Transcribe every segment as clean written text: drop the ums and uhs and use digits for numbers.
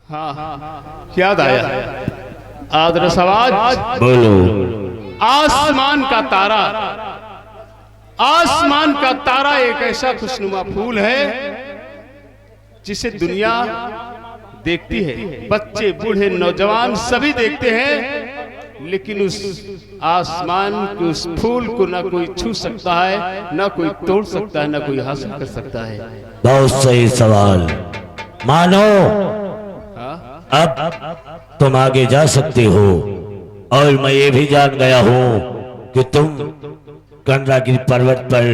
हाँ याद आया। आदर्श आवाज बोलो। आसमान का तारा, आसमान का तारा एक ऐसा खुशनुमा फूल है जिसे दुनिया देखती है, बच्चे बूढ़े नौजवान सभी देखते हैं, लेकिन उस आसमान के उस फूल को ना कोई छू सकता है, ना कोई तोड़ सकता है, ना कोई हासिल कर सकता है। बहुत सही सवाल। मानो अब तुम आगे जा सकते हो, और मैं ये भी जान गया हूँ कि तुम कंडरागिरी पर्वत पर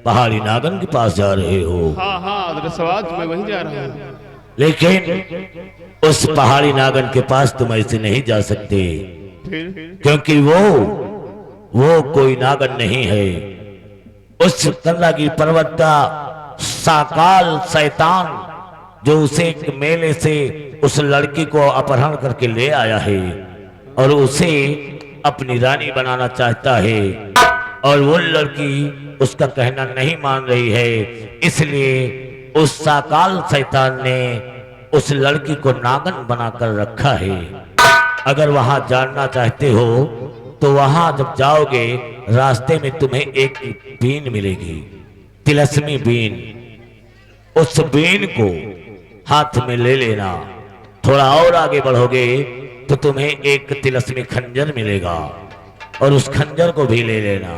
पहाड़ी नागन के पास जा रहे हो। हाँ हाँ आदर्शवाद मैं वहीं जा रहा हूँ। लेकिन उस पहाड़ी नागन के पास तुम ऐसे नहीं जा सकते, क्योंकि वो कोई नागन नहीं है। उस कंडरागिरी पर्वत का साकाल शैतान जो उसे एक मेले से उस लड़की को अपहरण करके ले आया है और उसे अपनी रानी बनाना चाहता है, और वो लड़की उसका कहना नहीं मान रही है, इसलिए उस साकाल शैतान ने उस लड़की को नागन बनाकर रखा है। अगर वहां जानना चाहते हो तो वहां जब जाओगे रास्ते में तुम्हें एक बीन मिलेगी, तिलस्मी बीन। उस बीन को हाथ में ले लेना। थोड़ा और आगे बढ़ोगे तो तुम्हें एक तिलस्मी खंजर मिलेगा, और उस खंजर को भी ले लेना।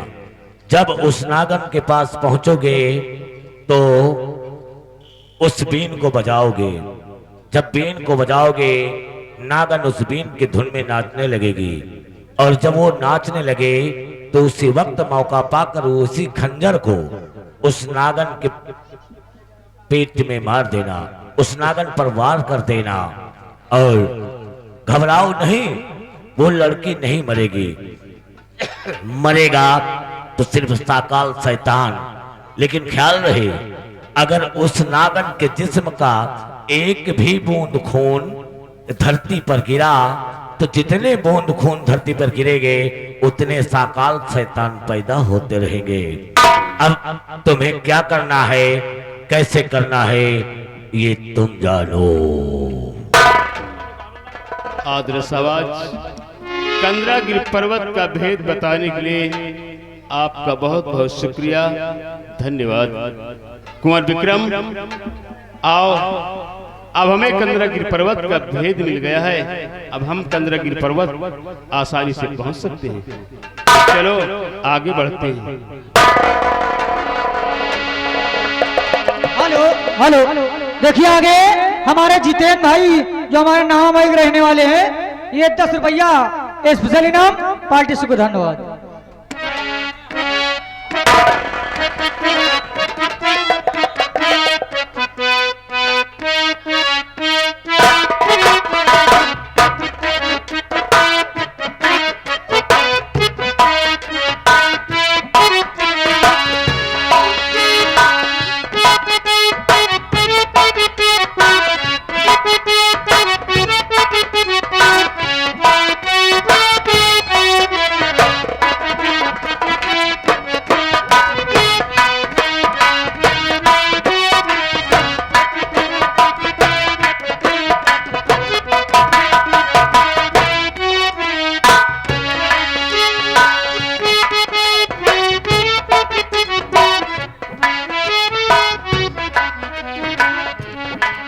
जब उस नागन के पास पहुंचोगे तो उस बीन को बजाओगे। जब बीन को बजाओगे नागन उस बीन की धुन में नाचने लगेगी, और जब वो नाचने लगे तो उसी वक्त मौका पाकर उसी खंजर को उस नागन के पेट में मार देना, उस नागन पर वार कर देना। और घबराओ नहीं, वो लड़की नहीं मरेगी, मरेगा तो सिर्फ साकाल शैतान। लेकिन ख्याल रहे, अगर उस नागन के जिस्म का एक भी बूंद खून धरती पर गिरा तो जितने बूंद खून धरती पर गिरेंगे उतने साकाल शैतान पैदा होते रहेंगे। अब तुम्हें क्या करना है, कैसे करना है, ये तुम जानो। आदर्श आवाज कंडरागिरी पर्वत का भेद बताने के लिए आपका बहुत बहुत शुक्रिया, धन्यवाद। कुंवर विक्रम आओ, अब हमें कंडरागिरी पर्वत का भेद मिल गया है। अब हम कंडरागिरी पर्वत आसानी से पहुंच सकते हैं। चलो आगे बढ़ते हैं। हेलो हेलो, देखिए आगे हमारे जितेन भाई जो हमारे नामांकित रहने वाले हैं, ये 10 रुपया स्पेशल इनाम पार्टी से को धन्यवाद।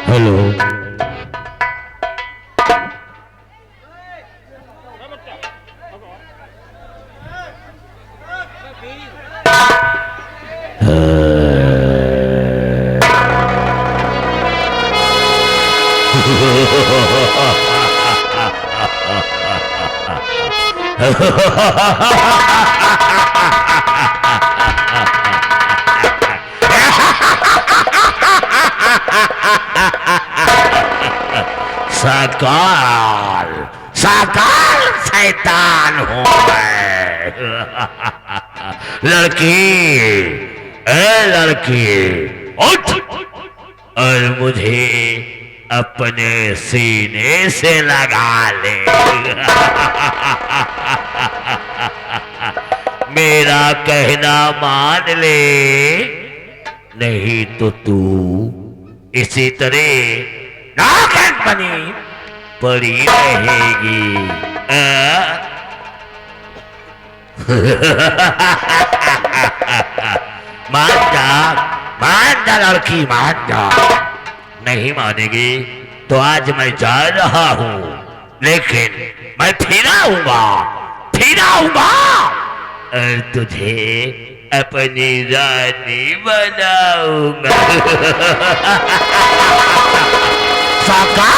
हेलो, साकाल साकाल शैतान हूं मैं। लड़की, ए लड़की उठ और मुझे अपने सीने से लगा ले। मेरा कहना मान ले, नहीं तो तू इसी तरह नागिन बनी पड़ी रहेगी। मान जा लड़की, मान जा। नहीं मानेगी तो आज मैं जा रहा हूँ, लेकिन मैं फिर आऊंगा और तुझे अपनी रानी बनाऊंगा। साका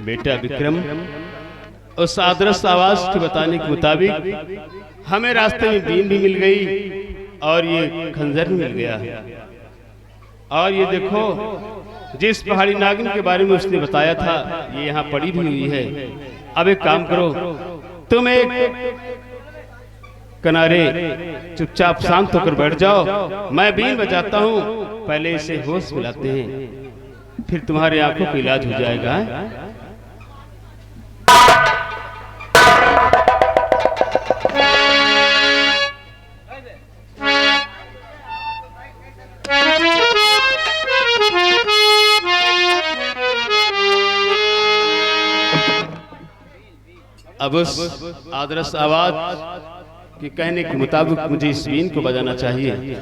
बेटा विक्रम, उस आदर्श आवाज के बताने के मुताबिक हमें रास्ते में बीन भी मिल गई और ये खंजर भी मिल गया। और ये देखो, जिस पहाड़ी नागिन के बारे में उसने बताया था ये यहाँ पड़ी भी हुई है। अब एक काम करो, तुम एक किनारे चुपचाप शांत होकर बैठ जाओ, मैं बीन बजाता हूँ, पहले इसे होश मिलाते हैं, फिर तुम्हारे आंखों का इलाज हो जाएगा। अब उस आदर्श आवाज के कहने के मुताबिक मुझे इस बीन को बजाना चाहिए।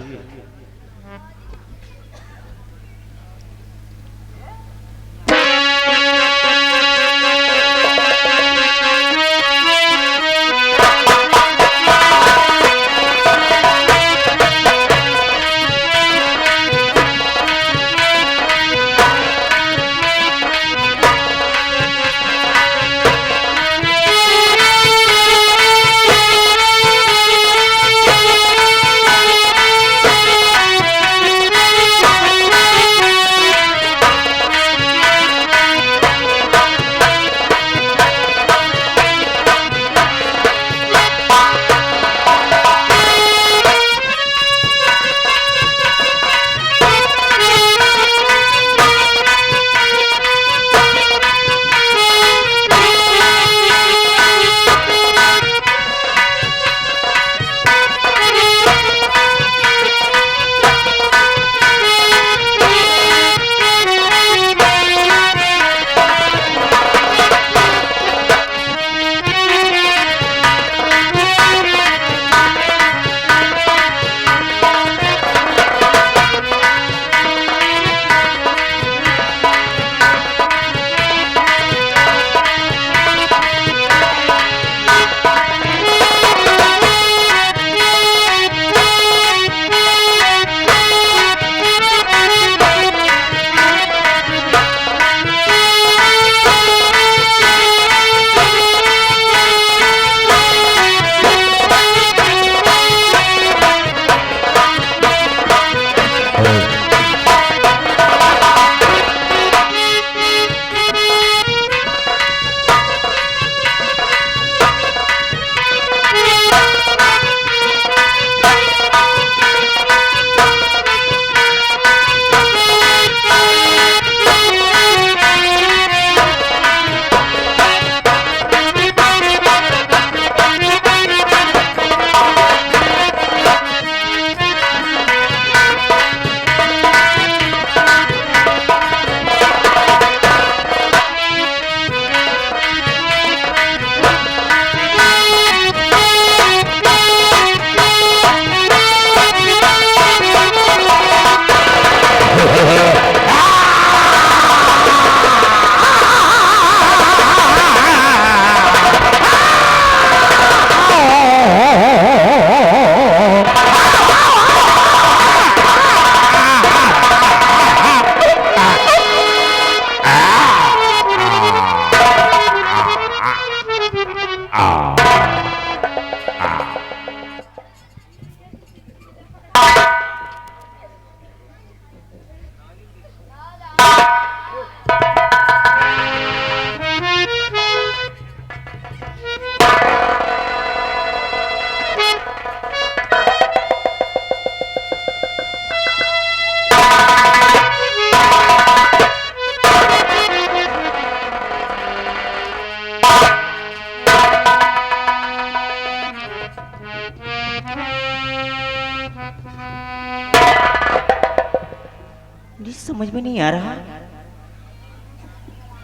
मुझे समझ में नहीं आ रहा,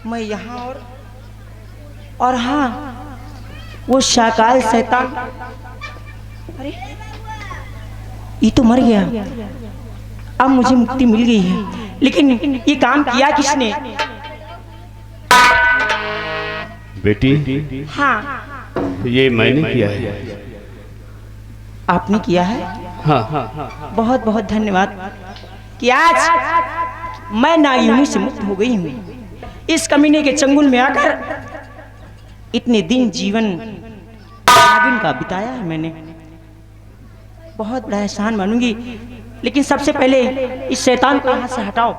मैं यहाँ और हाँ वो शाकाल शैतान, अरे ये तो मर गया, अब मुझे मुक्ति मिल गई है, लेकिन ये काम किया किसने? बेटी, हाँ ये मैंने किया है। आपने किया है? हाँ, बहुत बहुत धन्यवाद कि आज मैं नागिनी से मुक्त हो गई हूँ। इस कमीने के चंगुल में आकर इतने दिन जीवन नागिन का बिताया है मैंने, बहुत बड़ा एहसान मानूंगी, लेकिन सबसे पहले इस शैतान को यहाँ से हटाओ।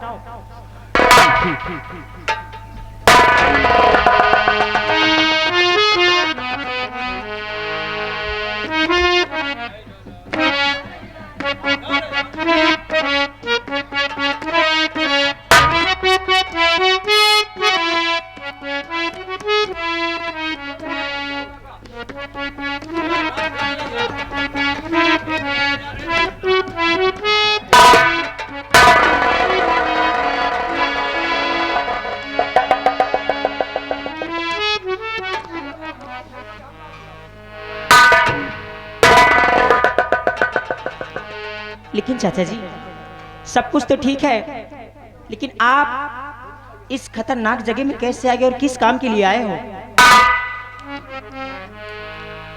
लेकिन चाचा जी, सब कुछ तो ठीक है, लेकिन आप इस खतरनाक जगह में कैसे आ गए और किस काम के लिए आए हो?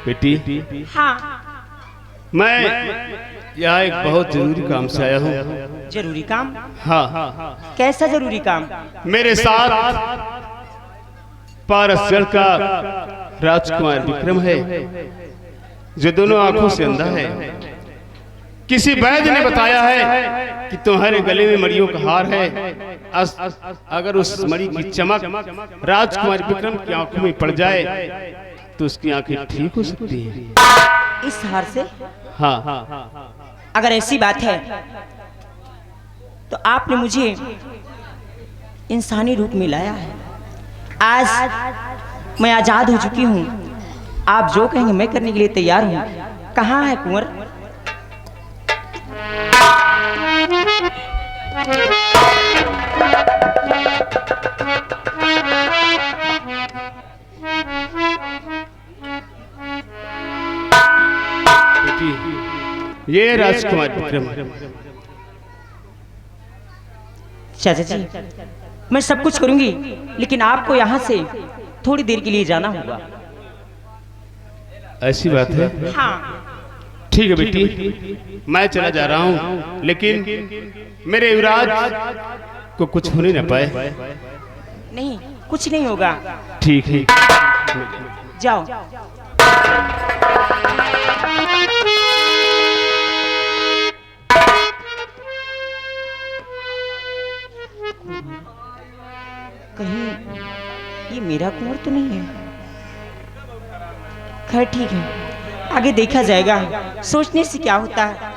बेटी, हाँ, मैं यहाँ एक बहुत जरूरी काम से आया हूँ। जरूरी काम? हाँ, कैसा जरूरी काम? मेरे साथ पारसगढ़ का राजकुमार विक्रम है, जो दोनों आंखों से अंधा है। किसी वैद्य ने बताया है कि तुम्हारे गले में मड़ियों का हार है। अगर उस मणि की चमक राजकुमार विक्रम की आंखों में पड़ जाए तो उसकी आंखें ठीक हो सकती हैं। इस हार से? हाँ, अगर ऐसी बात है तो आपने मुझे इंसानी रूप में लाया है। आज मैं आजाद हो चुकी हूँ, आप जो कहेंगे मैं करने के लिए तैयार हूँ। कहाँ है कुंवर? ये राजकुमार विक्रम। चाचा जी, मैं सब कुछ करूंगी, लेकिन आपको यहाँ से थोड़ी देर के लिए जाना होगा। ऐसी बात है? हाँ। ठीक है बेटी, मैं चला जा रहा हूँ, लेकिन मेरे युवराज को कुछ होने न पाए। नहीं, कुछ नहीं होगा। ठीक है, जाओ। कहीं ये मेरा कुंवर तो नहीं है? खैर ठीक है, आगे देखा जाएगा, सोचने से क्या होता है।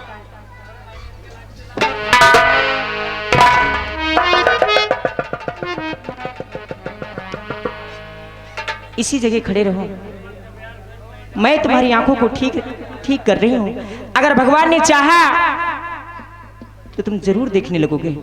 इसी जगह खड़े रहो, मैं तुम्हारी आंखों को ठीक कर रही हूं। अगर भगवान ने चाहा तो तुम जरूर देखने लगोगे।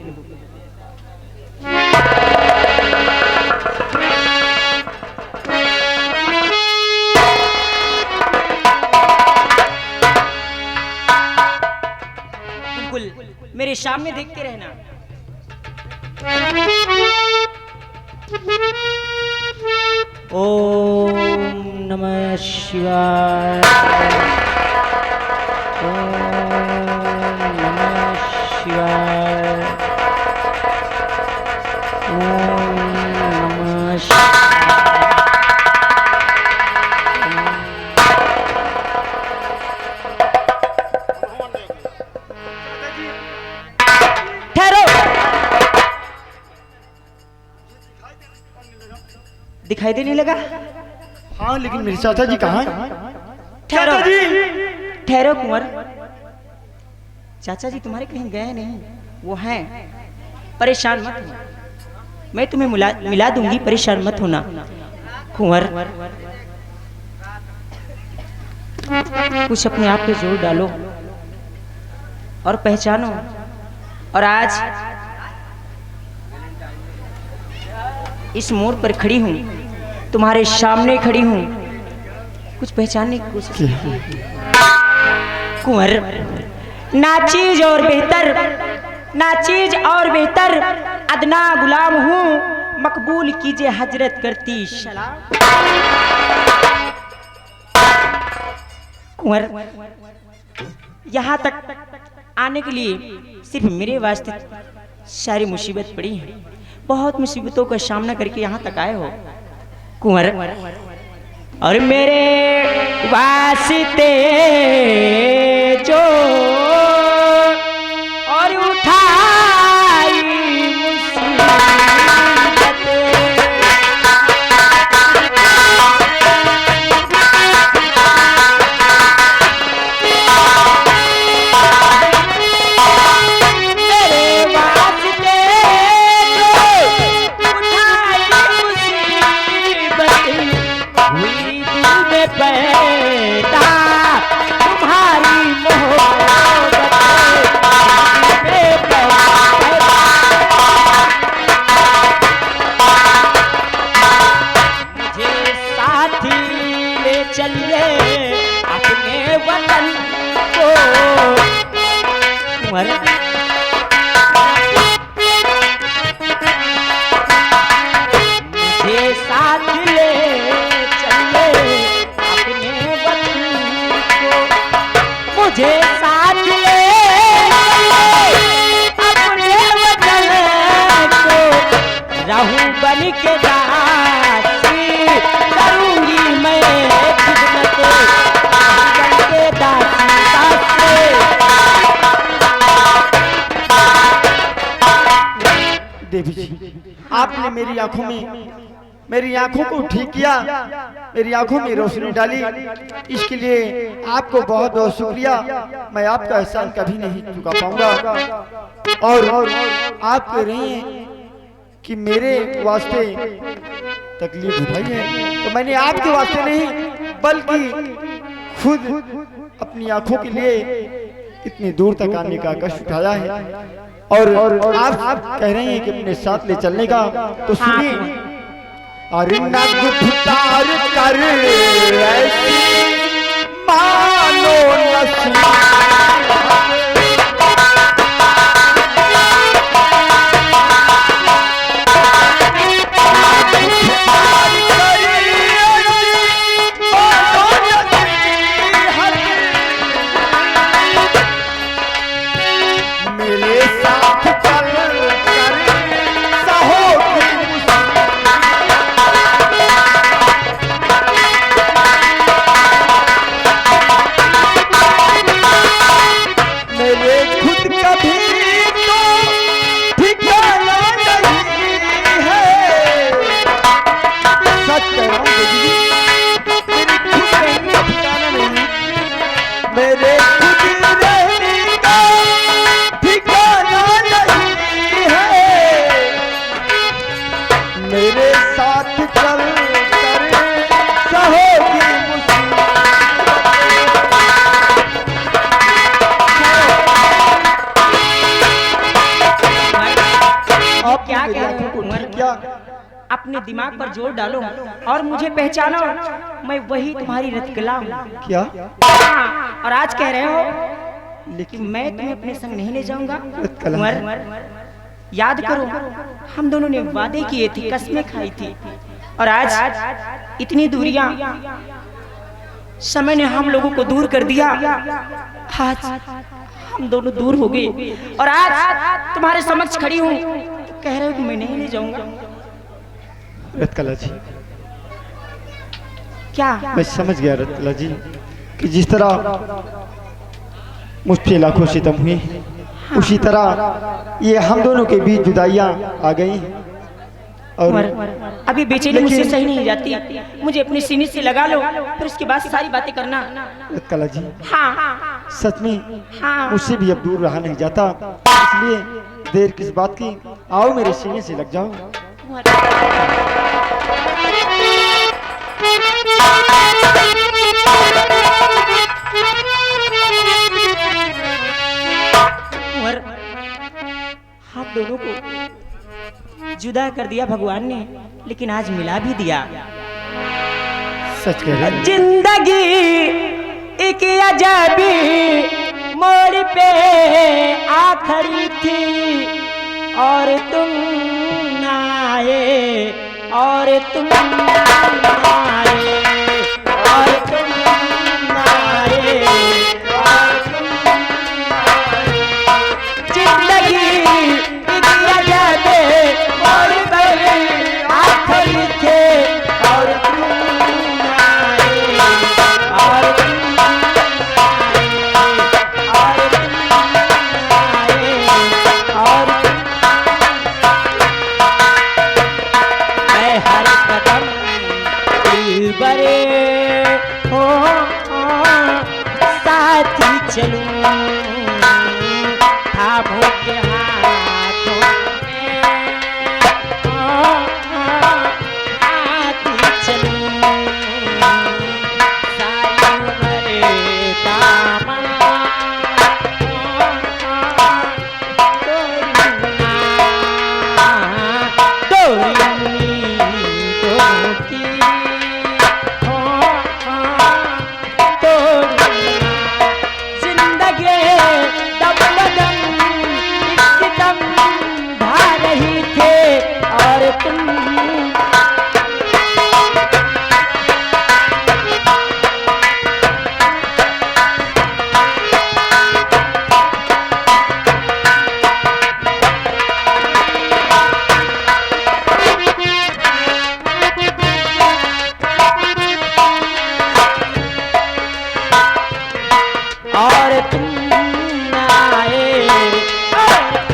मेरे सामने देखते रहना। ओम नमः शिवाय। ओम नमः शिवाय। ओम नमः शिवाय। दिखाई देने लगा? हाँ, लेकिन मेरे चाचा जी कहाँ हैं? ठहरो, ठहरो कुंवर। चाचा जी तुम्हारे कहीं गए नहीं, वो हैं। परेशान मत हो, मैं तुम्हें मिला दूंगी, परेशान मत होना। कुंवर, कुछ अपने आप पे जोर डालो। और पहचानो। और आज इस मोड़ पर खड़ी हूँ, तुम्हारे सामने खड़ी हूँ, कुछ पहचानने की कोशिश की। कुंवर, ना चीज और बेहतर, ना चीज और बेहतर, अदना गुलाम हूँ, मकबूल कीजिए हजरत करती सलाम। कुंवर, यहाँ तक आने के लिए सिर्फ मेरे वास्ते सारी मुसीबत पड़ी है, बहुत मुसीबतों का सामना करके यहाँ तक आए हो कुंवर। और मेरे वास्ते जो और उठाई मुसीबत, मेरे वास्ते जो उठाई मुसीबत, हुई दिल में पैदा तुम्हारी मोहब्बत में पैदा। मुझे साथी ले चलिए अपने वतन को। मुझे साथ ले चलिए अपने वतन को, मुझे साथ ले अपने वतन को, रहूं बन के दासी, करूंगी मैं खिदमत, बन के दासी दासी। देवी जी, आपने मेरी आंखों को ठीक किया, मेरी आंखों में रोशनी डाली, इसके लिए आपको बहुत बहुत शुक्रिया। मैं आपका एहसान कभी नहीं चुका पाऊंगा। और आप कह रही हैं कि मेरे वास्ते तकलीफ उठाई है, तो मैंने आपके वास्ते नहीं बल्कि खुद अपनी आंखों के लिए इतनी दूर तक आने का कष्ट उठाया है। और आप कह रहे हैं कि अपने साथ ले चलने का, तो सुनिए। अरे नगुतार कर ऐसी मानो मेरे साथ चल कर सहोगी मेरे खुद कभी तो ठिकाना नहीं है। सच कह रहा हूँ दीदी, मेरे खुद रहने का ठिकाना नहीं, मेरे खुद रहने का ठिकाना नहीं है। मेरे साथ चल कर सहोगी आप क्या कह रहे हो कुंवर? क्या अपने दिमाग पर जोर डालो और मुझे पहचानो, मैं वही तुम्हारी रतकला हूँ। क्या हाँ, और आज कह रहे हो लेकिन मैं तुम्हें अपने संग नहीं ले जाऊंगा। रतकला? कुंवर, याद करो हम दोनों ने वादे किए थे, कस्में खाई थी, और आज इतनी दूरियां समय ने हम लोगों को दूर कर दिया। आज हम दोनों दूर हो गए और आज तुम्हारे समक्ष खड़ी हूँ, कह रहे हो कि मैं नहीं ले जाऊंगा। रतकला जी, क्या मैं समझ गया रतकला जी कि जिस तरह मुझ पे लाखों सितम हुए, उसी तरह ये हम दोनों के बीच जुदाइयां आ गई। और अभी बेचैनी मुझसे सही नहीं जाती, मुझे अपने सीने से लगा लो, फिर उसके बाद सारी बातें करना। रतकला जी, हाँ सच में हाँ, मुझसे भी अब दूर रहा नहीं जाता, इसलिए देर किस बात की, आओ मेरे सीने से लग जाओ। दोनों को जुदा कर दिया भगवान ने, लेकिन आज मिला भी दिया। सच कह रहे हैं। जिंदगी एक अजबी मोड़ पे आ खड़ी थी और तुम ना आए, और तुम ना आए, और तुम ना आए, और तुम ना आए। जिंदगी एक अजबी मोड़ पे आ खड़ी थी और तुम ना आए, और तुम ना आए, और तुम ना आए, और मैं हर कदम बड़े हो साथी चलूं, थामो के हाथों में हाथी चलूं, सारी उम्र दामन जिंदगी दम बदम एक दम ढा रही थे और तुम और तुम ना आए, और तुम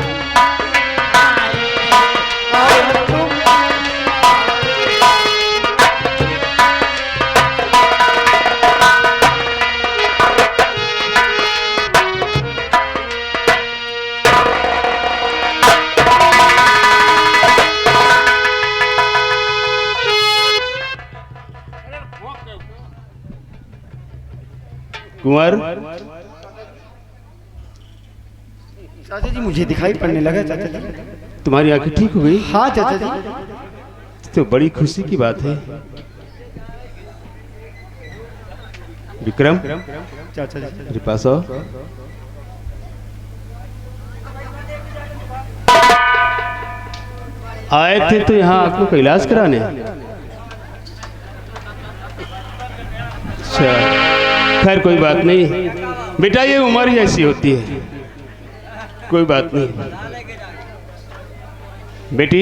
ना आए, और तुम ना कुंवर, चाचा जी मुझे दिखाई पड़ने लगा चाचा जी। तुम्हारी आंखें ठीक हो गई? हाँ चाचा जी। तो बड़ी खुशी की बात है। विक्रम, चाचा जी मेरे पास आओ। आए थे तो यहाँ आंखों का इलाज कराने? अच्छा, खैर कोई बात नहीं बेटा, ये उम्र ही ऐसी होती है, कोई बात नहीं। बेटी,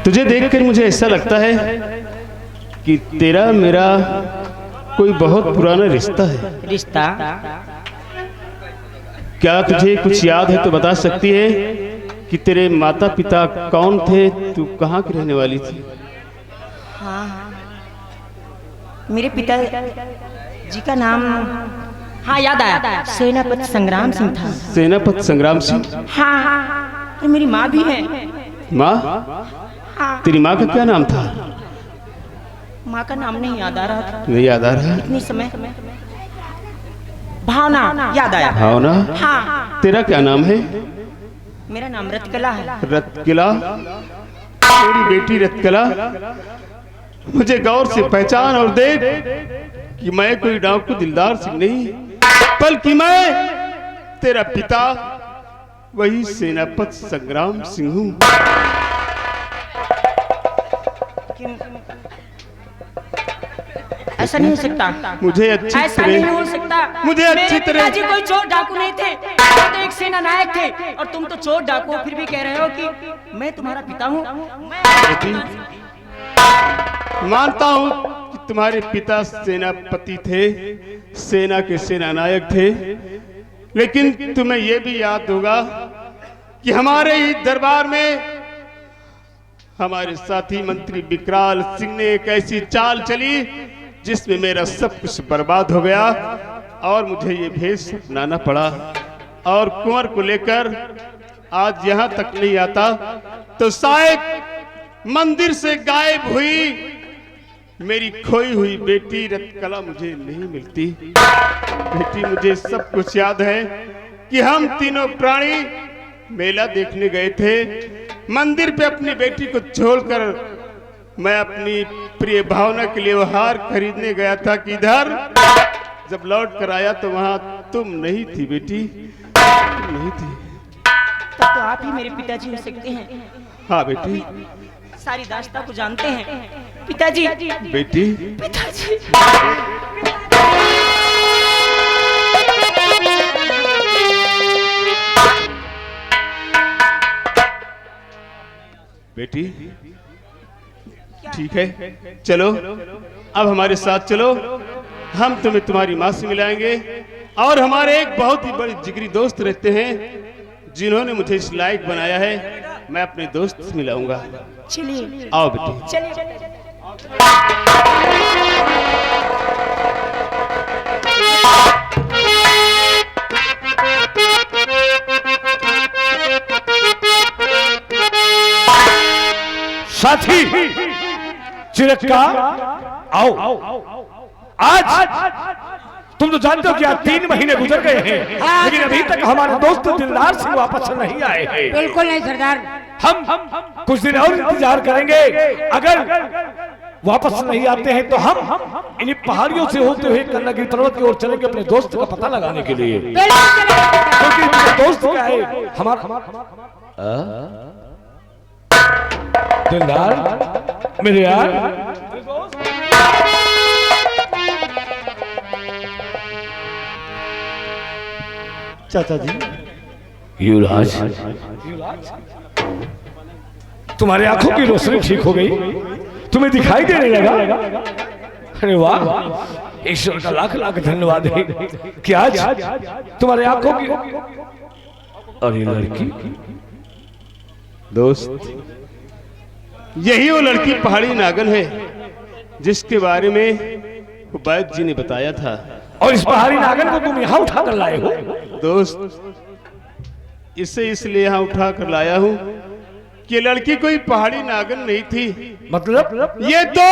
तुझे देखकर मुझे ऐसा लगता है कि तेरा मेरा कोई बहुत पुराना रिश्ता है। रिश्ता? क्या तुझे कुछ याद है तो बता सकती है कि तेरे माता पिता कौन थे, तू कहाँ की रहने वाली थी? हाँ, मेरे पिता जी का नाम, हाँ याद आया, सेनापति संग्राम सिंह था। सेनापति संग्राम सिंह? हाँ, और मेरी माँ भी है। माँ? हाँ, तेरी माँ का क्या नाम था? माँ का नाम नहीं याद आ रहा था नहीं याद आ रहा है? इतनी समय। भावना याद आया। भावना? हाँ। तेरा क्या नाम है? मेरा नाम रतकला है। रतकला? तेरी बेटी रतकला? मुझे गौर से पहचान और देख कि मैं कोई डाकू दिलदार सिंह नहीं, बल्कि मैं तेरा पिता, वही सेनापति संग्राम सिंह हूँ। ऐसा नहीं हो सकता। मुझे अच्छी ऐसा तरह, नहीं हो सकता। मुझे अच्छी तरह, पिताजी कोई चोर डाकू नहीं थे, वो तो एक सेना नायक थे, और तुम तो चोर डाकू हो, फिर भी कह रहे हो कि मैं तुम्हारा पिता हूँ। मानता हूँ कि तुम्हारे पिता सेनापति थे, सेना के सेना नायक थे, लेकिन तुम्हें यह भी याद होगा कि हमारे ही दरबार में हमारे साथी मंत्री विकराल सिंह ने एक ऐसी चाल चली जिसमें मेरा सब कुछ बर्बाद हो गया और मुझे ये भेष अपनाना पड़ा। और कुंवर को लेकर आज यहाँ तक नहीं आता तो शायद मंदिर से गायब हुई मेरी खोई हुई बेटी रतकला मुझे नहीं मिलती। बेटी, मुझे सब कुछ याद है, कि हम तीनों प्राणी मेला देखने गए थे। मंदिर पे अपनी बेटी को छोड़कर मैं अपनी प्रिय भावना के लिए वो हार खरीदने गया था कि इधर जब लौट कर आया तो वहां तुम नहीं थी बेटी, तुम नहीं थी। तब तो आप ही मेरे पिताजी हो सकते हैं। हाँ बेटी। सारी दास्तां को जानते हैं पिताजी। बेटी। पिताजी। बेटी ठीक है, चलो अब हमारे साथ चलो, हम तुम्हें तुम्हारी माँ से मिलाएंगे। और हमारे एक बहुत ही बड़े जिगरी दोस्त रहते हैं जिन्होंने मुझे इस लायक बनाया है, मैं अपने दोस्त से मिलाऊंगा। चलिए। आओ बेटी। चलिए। साथी चिरक्का आओ। आज तुम तो जानते हो कि आज 3 महीने गुजर गए हैं, लेकिन अभी तक हमारे दोस्त दिलदार सिंह वापस नहीं आए हैं। बिल्कुल नहीं सरदार। हम कुछ दिन और इंतजार करेंगे। अगर वापस नहीं आते हैं तो हम इन पहाड़ियों से होते हुए कन्नागिरी पर्वत की ओर चलेंगे अपने दोस्त का पता लगाने के लिए, क्योंकि दोस्त क्या है हमारा दिलदार मेरे यार। चाचा जी। युवराज, तुम्हारी आंखों की रोशनी ठीक हो गई, तुम्हें दिखाई देने लगा। अरे वाह, ईश्वर का लाख लाख धन्यवाद है कि आज तुम्हारे आंखों की। और ये लड़की दोस्त, यही वो लड़की पहाड़ी नागन है जिसके बारे में उबैद जी ने बताया था। और इस पहाड़ी नागन को तुम यहाँ उठा कर लाए हो? दोस्त, इसे इसलिए यहाँ उठा कर लाया हूँ कि लड़की कोई पहाड़ी नागन नहीं थी। मतलब ये तो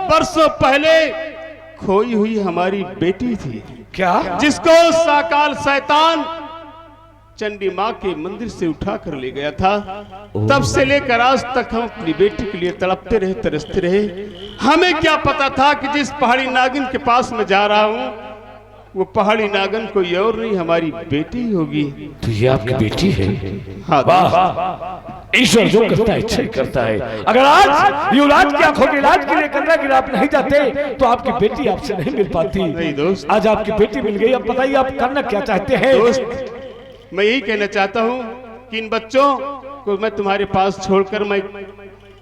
बरसों पहले खोई हुई हमारी बेटी थी। क्या? जिसको साकाल शैतान चंडी माँ के मंदिर से उठा कर ले गया था। तब से लेकर आज तक हम अपनी बेटी के लिए तड़पते रहे, तरसते रहे। हमें क्या पता था कि जिस पहाड़ी नागिन के पास मैं जा रहा हूँ वो पहाड़ी नागन कोई और नहीं, हमारी बेटी होगी। तो ये आपकी बेटी है? हाँ। वाह, ईश्वर जो करता है अच्छा ही करता है। अगर आज युवराज की आंखों के इलाज के लिए कन्नागिरी आप नहीं जाते तो आपकी बेटी आपसे नहीं मिल पाती। नहीं दोस्त, आज आपकी बेटी मिल गई। अब बताइए आप करना क्या चाहते हैं? दोस्त, मैं यही कहना चाहता हूँ कि इन बच्चों को मैं तुम्हारे पास छोड़कर मैं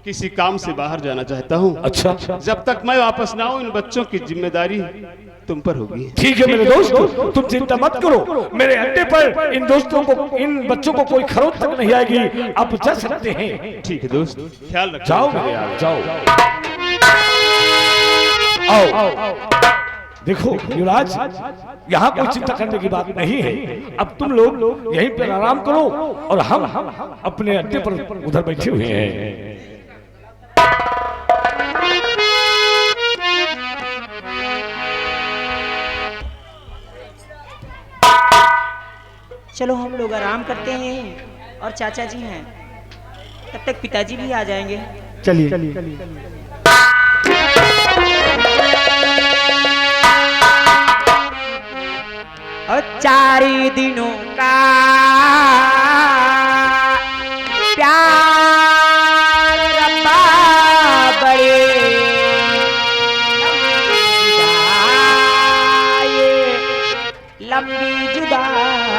किसी काम से बाहर जाना चाहता हूँ। अच्छा, जब तक मैं वापस ना आऊँ इन बच्चों की जिम्मेदारी तुम पर होगी। ठीक है मेरे दोस्त, तुम चिंता मत करो। मेरे अड्डे पर इन दोस्तों को, इन बच्चों को कोई खरोच तक नहीं आएगी। आप जा सकते हैं। ठीक है दोस्त, ख्याल रखो। जाओ मेरे यार, जाओ। आओ। देखो युवराज, यहाँ कोई चिंता करने की बात नहीं है। अब तुम लोग यहीं पर आराम करो और हम अपने अड्डे पर उधर बैठे हुए हैं। चलो हम लोग आराम करते हैं और चाचा जी हैं, तब तक पिताजी भी आ जाएंगे। चलिए। और 4 दिनों का प्यार रब्बा बड़े लंबी जुदाई